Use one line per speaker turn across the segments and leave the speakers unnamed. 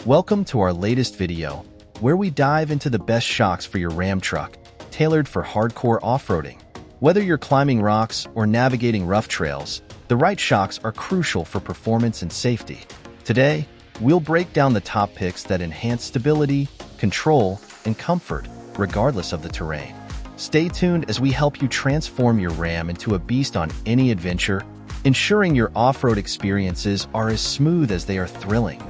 Welcome to our latest video, where we dive into the best shocks for your Ram truck, tailored for hardcore off-roading. Whether you're climbing rocks or navigating rough trails, the right shocks are crucial for performance and safety. Today, we'll break down the top picks that enhance stability, control, and comfort, regardless of the terrain. Stay tuned as we help you transform your Ram into a beast on any adventure, ensuring your off-road experiences are as smooth as they are thrilling.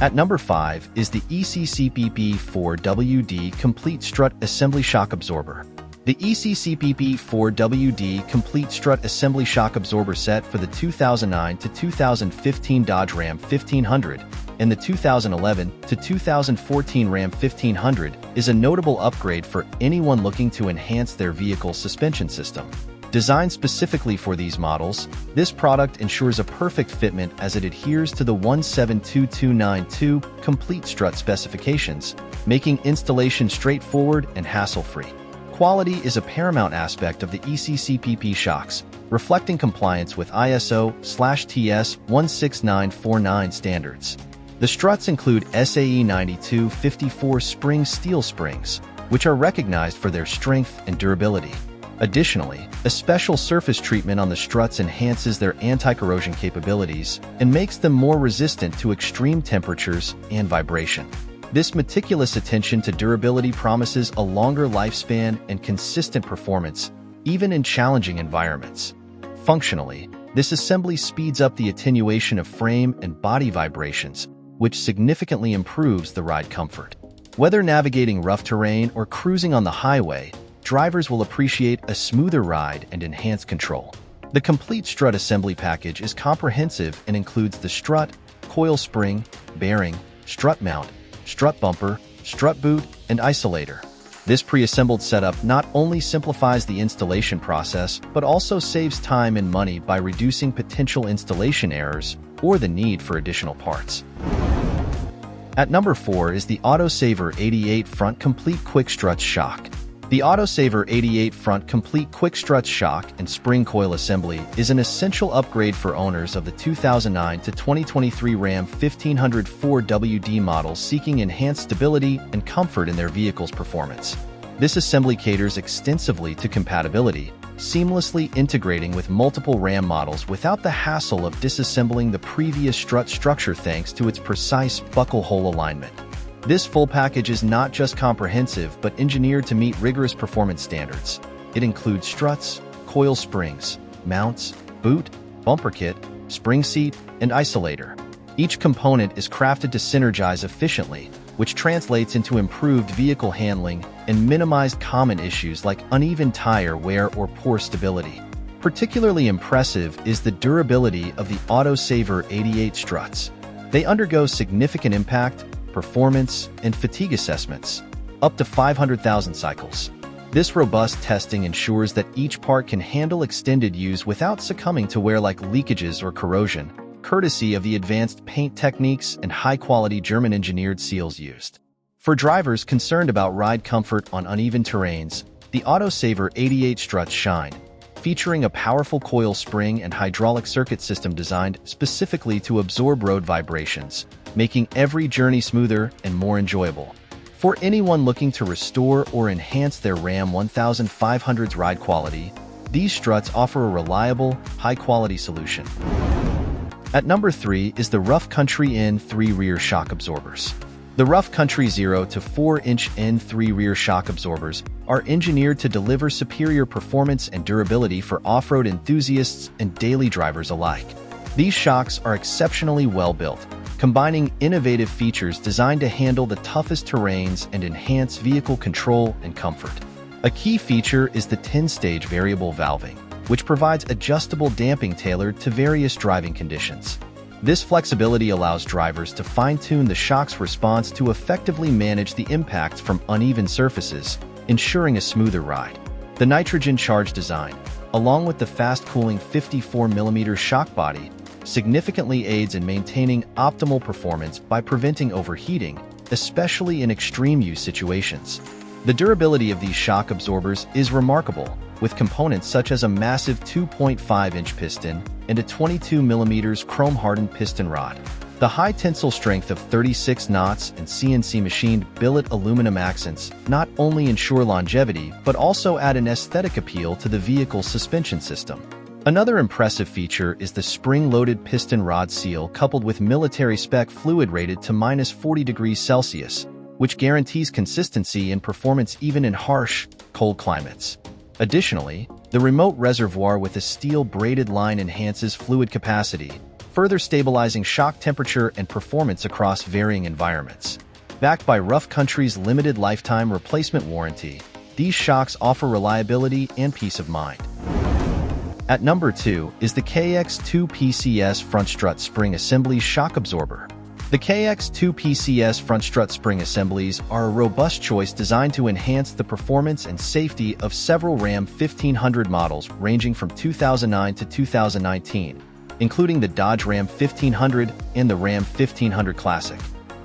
At number 5 is the ECCPP 4WD Complete Strut Assembly Shock Absorber. The ECCPP 4WD Complete Strut Assembly Shock Absorber set for the 2009 to 2015 Dodge Ram 1500 and the 2011 to 2014 Ram 1500 is a notable upgrade for anyone looking to enhance their vehicle's suspension system. Designed specifically for these models, this product ensures a perfect fitment as it adheres to the 172292 Complete Strut specifications, making installation straightforward and hassle-free. Quality is a paramount aspect of the ECCPP shocks, reflecting compliance with ISO/TS 16949 standards. The struts include SAE 9254 spring steel springs, which are recognized for their strength and durability. Additionally, a special surface treatment on the struts enhances their anti-corrosion capabilities and makes them more resistant to extreme temperatures and vibration. This meticulous attention to durability promises a longer lifespan and consistent performance, even in challenging environments. Functionally, this assembly speeds up the attenuation of frame and body vibrations, which significantly improves the ride comfort. Whether navigating rough terrain or cruising on the highway, drivers will appreciate a smoother ride and enhanced control. The complete strut assembly package is comprehensive and includes the strut, coil spring, bearing, strut mount, strut bumper, strut boot, and isolator. This pre-assembled setup not only simplifies the installation process, but also saves time and money by reducing potential installation errors or the need for additional parts. At number 4 is the Autosaver 88 Front Complete Quick Struts Shock. The Autosaver 88 Front Complete Quick Struts Shock and Spring Coil Assembly is an essential upgrade for owners of the 2009 to 2023 Ram 1500 4WD models seeking enhanced stability and comfort in their vehicle's performance. This assembly caters extensively to compatibility, seamlessly integrating with multiple Ram models without the hassle of disassembling the previous strut structure thanks to its precise buckle hole alignment. This full package is not just comprehensive but engineered to meet rigorous performance standards. It includes struts, coil springs, mounts, boot, bumper kit, spring seat, and isolator. Each component is crafted to synergize efficiently, which translates into improved vehicle handling and minimized common issues like uneven tire wear or poor stability. Particularly impressive is the durability of the Autosaver 88 struts. They undergo significant impact, performance, and fatigue assessments, up to 500,000 cycles. This robust testing ensures that each part can handle extended use without succumbing to wear like leakages or corrosion, courtesy of the advanced paint techniques and high-quality German-engineered seals used. For drivers concerned about ride comfort on uneven terrains, the Autosaver 88 struts shine, featuring a powerful coil spring and hydraulic circuit system designed specifically to absorb road vibrations, making every journey smoother and more enjoyable. For anyone looking to restore or enhance their Ram 1500's ride quality, these struts offer a reliable, high-quality solution. At number 3 is the Rough Country N3 Rear Shock Absorbers. The Rough Country 0 to 4-inch N3 rear shock absorbers are engineered to deliver superior performance and durability for off-road enthusiasts and daily drivers alike. These shocks are exceptionally well-built, combining innovative features designed to handle the toughest terrains and enhance vehicle control and comfort. A key feature is the 10-stage variable valving, which provides adjustable damping tailored to various driving conditions. This flexibility allows drivers to fine-tune the shock's response to effectively manage the impacts from uneven surfaces, ensuring a smoother ride. The nitrogen-charged design, along with the fast-cooling 54mm shock body, significantly aids in maintaining optimal performance by preventing overheating, especially in extreme use situations. The durability of these shock absorbers is remarkable, with components such as a massive 2.5-inch piston and a 22mm chrome-hardened piston rod. The high tensile strength of 36 knots and CNC-machined billet aluminum accents not only ensure longevity but also add an aesthetic appeal to the vehicle's suspension system. Another impressive feature is the spring-loaded piston rod seal coupled with military-spec fluid rated to -40°C, which guarantees consistency and performance even in harsh, cold climates. Additionally, the remote reservoir with a steel braided line enhances fluid capacity, further stabilizing shock temperature and performance across varying environments. Backed by Rough Country's limited lifetime replacement warranty, these shocks offer reliability and peace of mind. At number 2 is the KX2PCS Front Strut Spring Assemblies Shock Absorber. The KX2PCS Front Strut Spring Assemblies are a robust choice designed to enhance the performance and safety of several Ram 1500 models ranging from 2009 to 2019, including the Dodge Ram 1500 and the Ram 1500 Classic.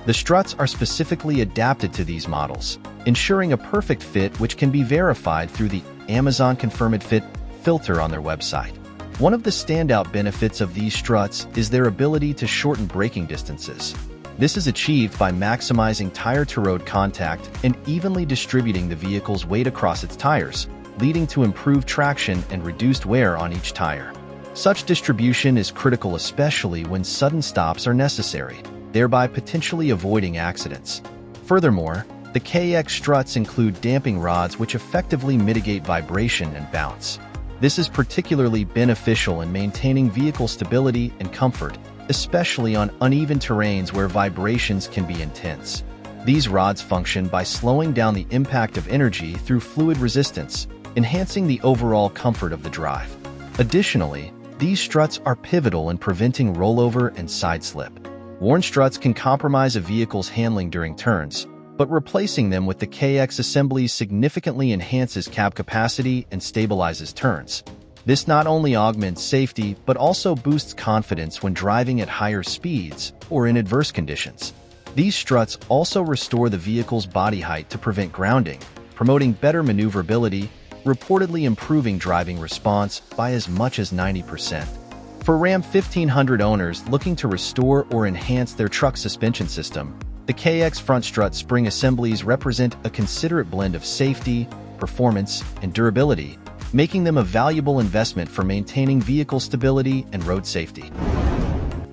The struts are specifically adapted to these models, ensuring a perfect fit which can be verified through the Amazon Confirmed Fit filter on their website. One of the standout benefits of these struts is their ability to shorten braking distances. This is achieved by maximizing tire-to-road contact and evenly distributing the vehicle's weight across its tires, leading to improved traction and reduced wear on each tire. Such distribution is critical especially when sudden stops are necessary, thereby potentially avoiding accidents. Furthermore, the KX struts include damping rods which effectively mitigate vibration and bounce. This is particularly beneficial in maintaining vehicle stability and comfort, especially on uneven terrains where vibrations can be intense. These rods function by slowing down the impact of energy through fluid resistance, enhancing the overall comfort of the drive. Additionally, these struts are pivotal in preventing rollover and side slip. Worn struts can compromise a vehicle's handling during turns, but replacing them with the KX assemblies significantly enhances cab capacity and stabilizes turns. This not only augments safety but also boosts confidence when driving at higher speeds or in adverse conditions. These struts also restore the vehicle's body height to prevent grounding, promoting better maneuverability, reportedly improving driving response by as much as 90%. For Ram 1500 owners looking to restore or enhance their truck suspension system, the KX Front Strut Spring Assemblies represent a considerate blend of safety, performance, and durability, making them a valuable investment for maintaining vehicle stability and road safety.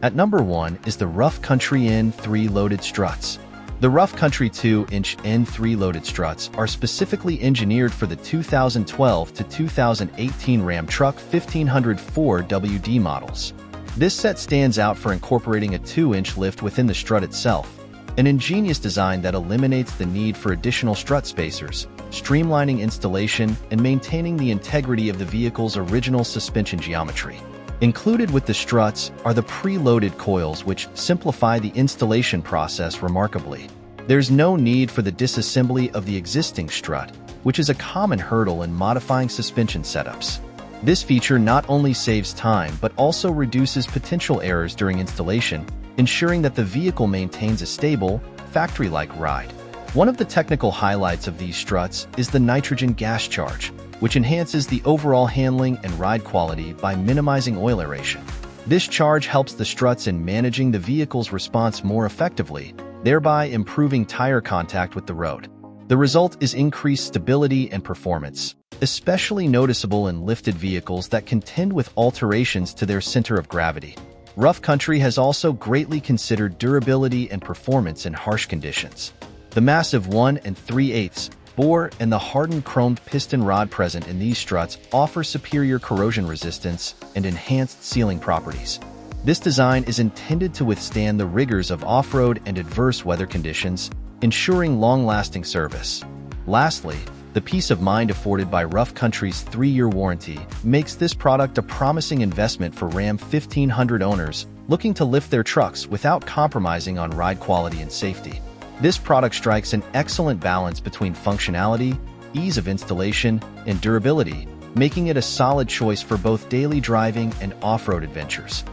At number 1 is the Rough Country N3 Loaded Struts. The Rough Country 2-inch N3 loaded struts are specifically engineered for the 2012 to 2018 Ram Truck 1500 4WD models. This set stands out for incorporating a 2-inch lift within the strut itself, an ingenious design that eliminates the need for additional strut spacers, streamlining installation and maintaining the integrity of the vehicle's original suspension geometry. Included with the struts are the pre-loaded coils which simplify the installation process remarkably. There's no need for the disassembly of the existing strut, which is a common hurdle in modifying suspension setups. This feature not only saves time but also reduces potential errors during installation, ensuring that the vehicle maintains a stable, factory-like ride. One of the technical highlights of these struts is the nitrogen gas charge, which enhances the overall handling and ride quality by minimizing oil aeration. This charge helps the struts in managing the vehicle's response more effectively, thereby improving tire contact with the road. The result is increased stability and performance, especially noticeable in lifted vehicles that contend with alterations to their center of gravity. Rough Country has also greatly considered durability and performance in harsh conditions. The massive 1 3/8 bore and the hardened chromed piston rod present in these struts offer superior corrosion resistance and enhanced sealing properties. This design is intended to withstand the rigors of off-road and adverse weather conditions, ensuring long-lasting service. Lastly, the peace of mind afforded by Rough Country's 3-year warranty makes this product a promising investment for Ram 1500 owners looking to lift their trucks without compromising on ride quality and safety. This product strikes an excellent balance between functionality, ease of installation, and durability, making it a solid choice for both daily driving and off-road adventures.